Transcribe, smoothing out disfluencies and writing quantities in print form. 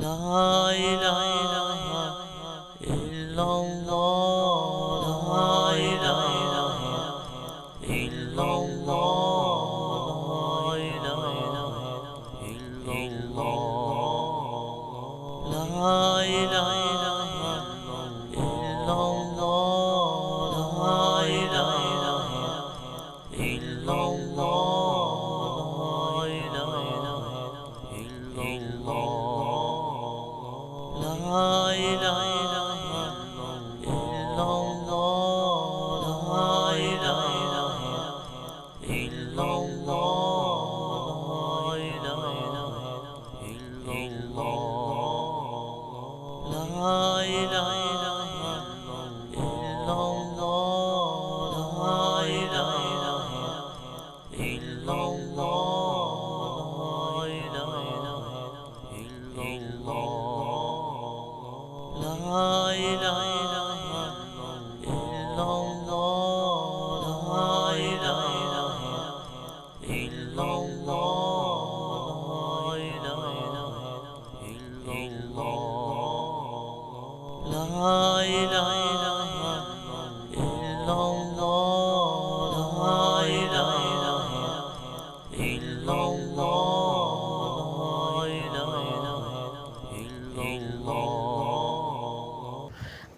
لا إله إلا الله لا إله إلا الله لا إله إلا الله لا إله إلا الله لا إله إلا الله لا إله إلا الله لا إله إلا الله لا إله إلا الله لا إله إلا الله لا إله إلا الله لا إله إلا الله لا إله إلا الله لا إله إلا الله لا إله إلا الله لا إله إلا الله لا إله إلا الله لا إله إلا الله لا إله إلا الله।